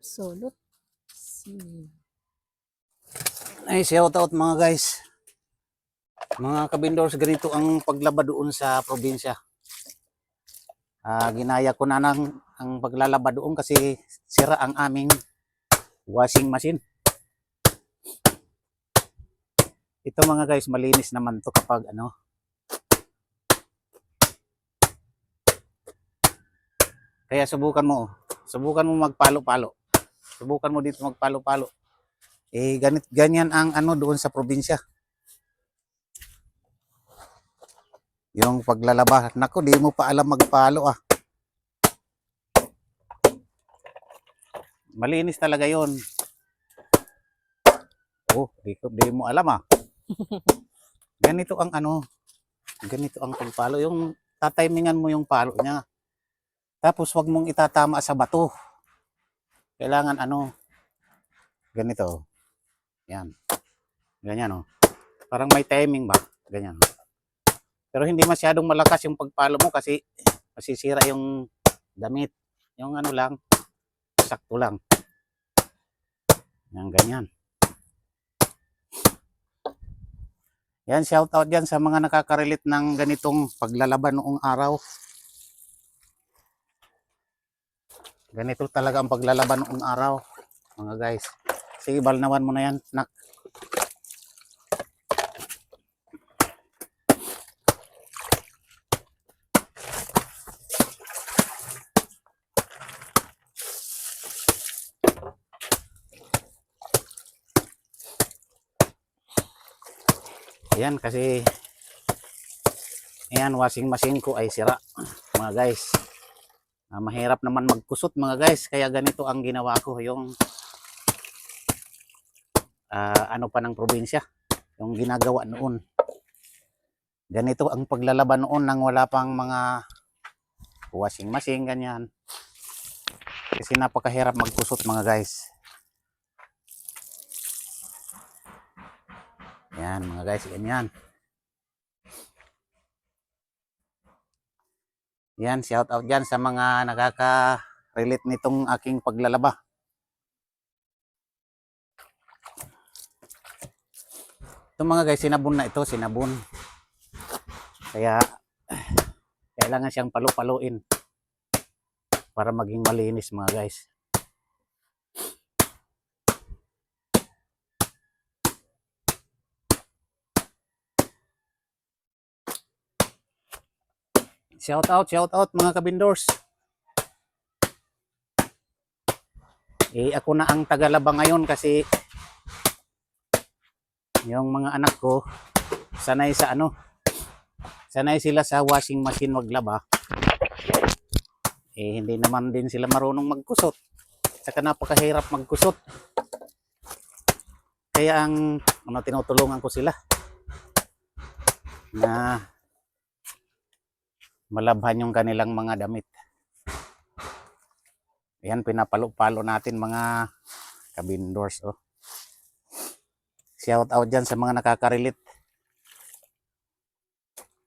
Solot. Ay, shout out mga guys. Mga kabindors, ganito ang paglaba doon sa probinsya. Ginaya ko na ang paglalaba doon kasi sira ang aming washing machine. Ito mga guys, malinis naman to kapag ano. Kaya subukan mo magpalo-palo. Subukan mo dito magpalo-palo. Ganyan ang ano doon sa probinsya. Yung paglalaba. Nako, di mo pa alam magpalo ah. Malinis talaga yon. Oh, di mo alam ah. Ganito ang ano. Ganito ang pagpalo. Yung tatimingan mo yung palo niya. Tapos wag mong itatama sa bato. Kailangan ano. Ganito. Yan. Ganyan oh. Parang may timing ba? Ganyan. Pero hindi masyadong malakas yung pagpalo mo kasi masisira yung damit. Yung ano lang, sakto lang. Yan, ganyan. Yan, shout out dyan sa mga nakaka-relate ng ganitong paglalaban noong araw. Ganito talaga ang paglalaban noong araw, mga guys. Sige, balnawan mo na yan, nak. Ayan, kasi ayan, washing machine ko ay sira, mga guys. Mahirap naman magkusot, mga guys. Kaya ganito ang ginawa ko, yung ano pa ng probinsya, yung ginagawa noon. Ganito ang paglalaban noon nang wala pang mga washing machine, ganyan. Kasi napakahirap magkusot, mga guys. Yan, mga guys, ganyan. Yan, shout out dyan sa mga nakaka-relate nitong aking paglalaba. Ito mga guys, sinabon na ito, sinabon. Kaya, kailangan siyang palu-paluin para maging malinis, mga guys. Shout out mga kabindors. Ako na ang tagalaba ngayon kasi yung mga anak ko sanay sa ano, sanay sila sa washing machine maglaba. Hindi naman din sila marunong magkusot. Saka napakahirap magkusot. Kaya ang tinutulungan ko sila na malabhan yung kanilang mga damit. Ayan, pinapalo-palo natin mga kabindors. Oh. Shout out dyan sa mga nakaka-relate.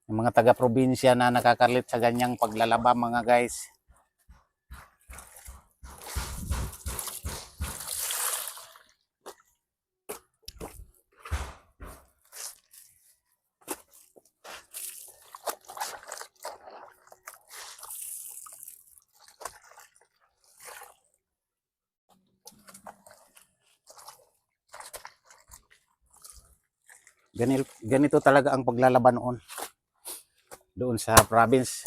Yung mga taga-probinsya na nakaka-relate sa ganyang paglalaba, mga guys. Ganito talaga ang paglalaban noon. Doon sa province.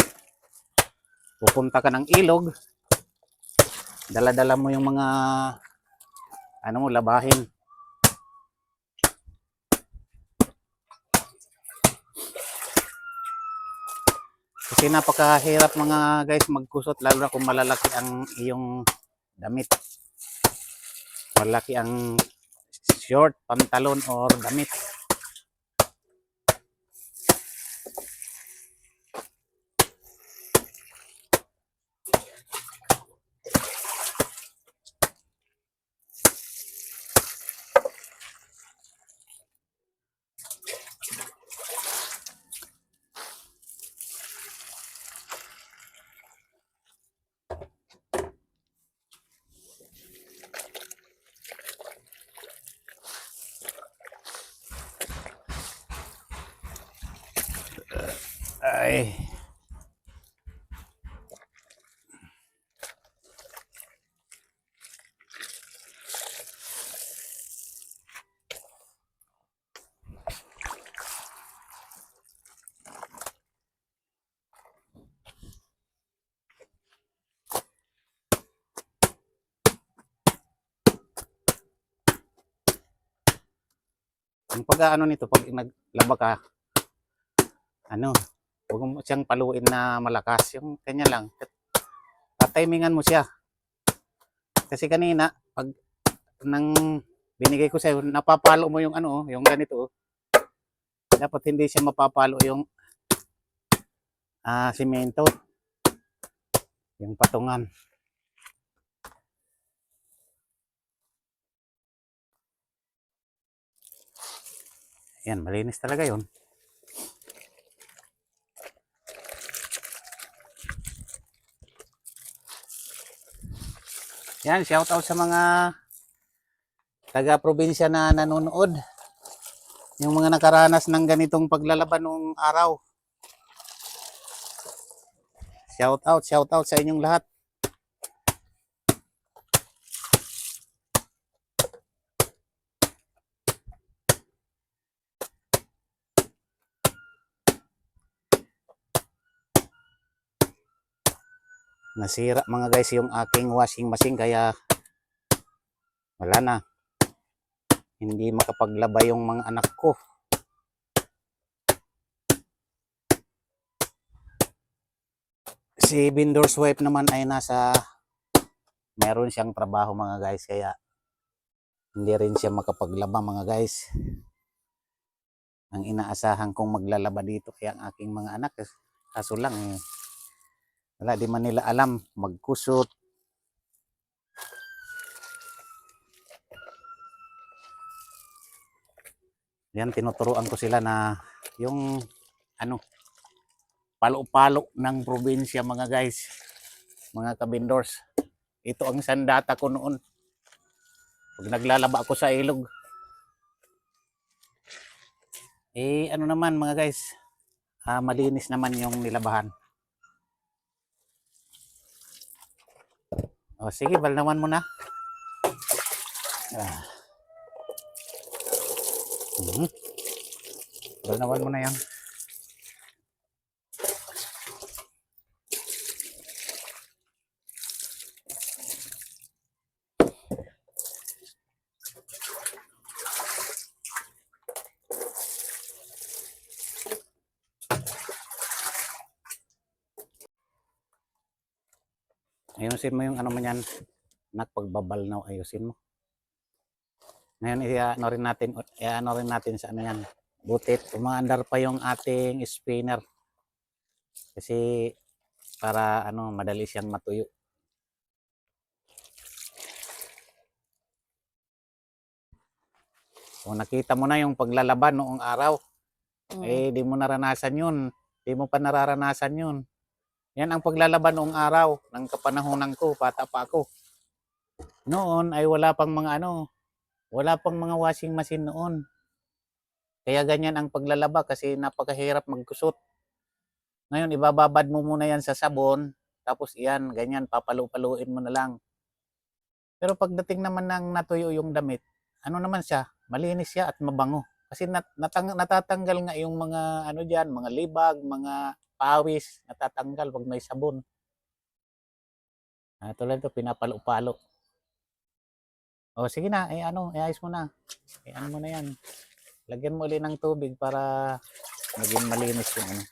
Pupunta ka ng ilog. Dala-dala mo yung mga labahin. Kasi napakahirap mga guys magkusot, lalo na kung malalaki ang iyong damit. Malaki ang short, pantalon or damit. Ay. Yung pag-ano nito, pag naglaba ka, ano, huwag mo siyang paluin na malakas. Yung kanya lang. Tatimingan mo siya. Kasi kanina, pag nang binigay ko sa'yo, napapalo mo yung ano, yung ganito. Dapat hindi siya mapapalo yung simento. Yung patungan. Yan, malinis talaga yun. Yan, shout out sa mga taga-probinsya na nanonood. Yung mga nakaranas ng ganitong paglalaban nung araw. Shout out sa inyong lahat. Nasira mga guys yung aking washing machine kaya wala na. Hindi makapaglaba yung mga anak ko. Si vendor's wife naman ay meron siyang trabaho mga guys kaya hindi rin siya makapaglaba mga guys. Ang inaasahan kong maglalaba dito kaya ang aking mga anak, kaso lang wala, di man nila alam magkusot. Yan, tinuturuan ko sila na yung palo-palo ng probinsya mga guys, mga kabindors. Ito ang sandata ko noon pag naglalaba ako sa ilog. Ano naman mga guys, malinis naman yung nilabahan. O sige, balnawan mo na. Balnawan mo na yan. Ayusin mo yung ano man yan, pagbabalnaw, ayusin mo. Ngayon i-ano rin natin sa ano yan, butit, umaandar pa yung ating spinner. Kasi para madali siyang matuyo. Kung nakita mo na yung paglalaban noong araw, di mo naranasan yun. Di mo pa nararanasan yun. Yan ang paglalaban noong araw ng kapanahonan ko, bata pa ako. Noon ay wala pang mga washing machine noon. Kaya ganyan ang paglalaba kasi napakahirap magkusot. Ngayon ibababad mo muna yan sa sabon, tapos iyan, ganyan, papalu-paluin mo na lang. Pero pagdating naman ng natuyo yung damit, naman siya, malinis siya at mabango. Kasi natatanggal nga yung mga diyan, mga libag, mga pawis, natatanggal pag may sabon. Tulad ito, pinapalo-palo. O sige na, iayos mo na. Mo na yan. Lagyan mo ulit ng tubig para maging malinis yung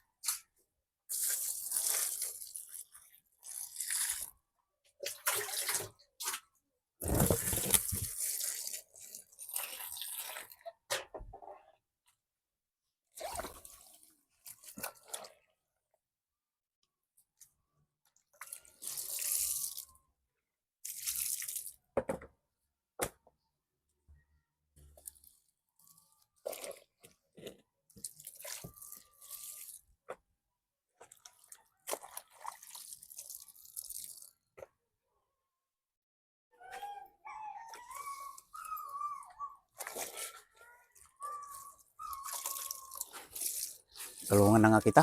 tulungan na nga kita.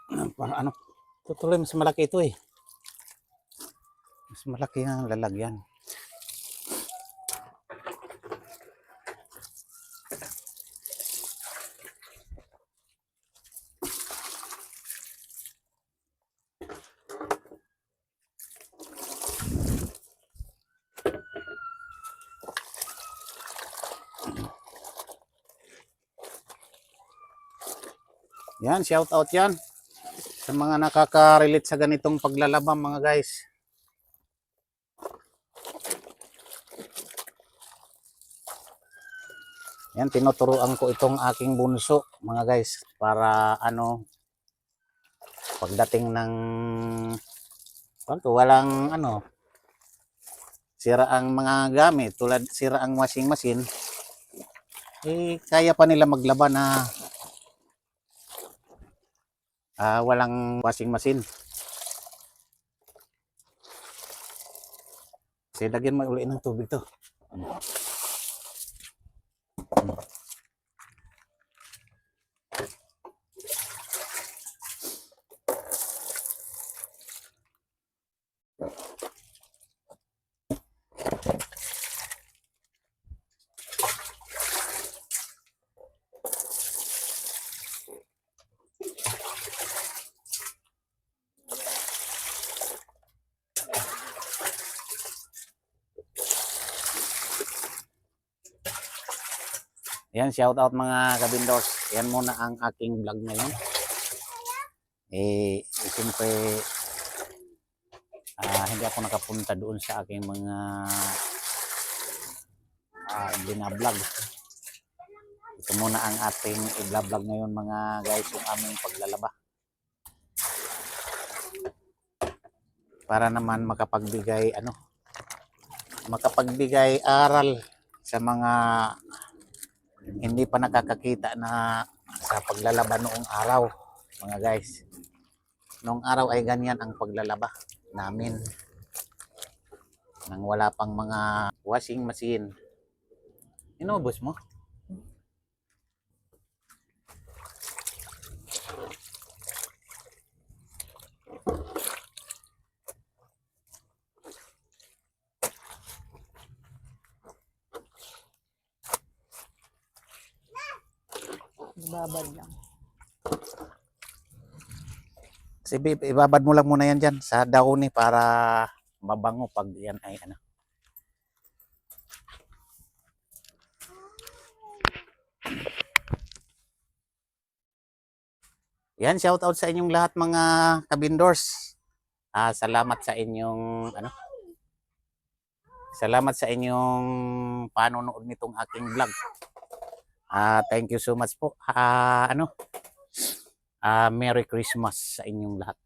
Para ano, tutuloy mas malaki ito eh. Mas malaki ang lalagyan. Yan, shout out yan sa mga nakaka-relate sa ganitong paglalaba mga guys. Yan, tinuturuan ko itong aking bunso mga guys para ano, pagdating ng walang ano, sira ang mga gamit, tulad sira ang washing machine, eh kaya pa nila maglaba na walang washing machine. Kasi lagyan mo uli ng tubig to. Yan, shout out mga kabindors. Yan muna ang aking vlog ngayon. Siyempre, hindi ako nakapunta doon sa aking mga binablog. Ito muna ang ating i-vlog ngayon mga guys, yung aming paglalaba. Para naman makapagbigay aral sa mga hindi pa nakakakita na sa paglalaba noong araw mga guys. Noong araw ay ganyan ang paglalaba namin nang wala pang mga washing machine. Inubos mo? Babad lang. Kasi ibabad mo lang muna yan dyan sa dahon para mabango pag yan ay ano. Yan, shout out sa inyong lahat mga kabindors. Salamat sa inyong salamat sa inyong panonood nitong aking vlog. Thank you so much po. Merry Christmas sa inyong lahat.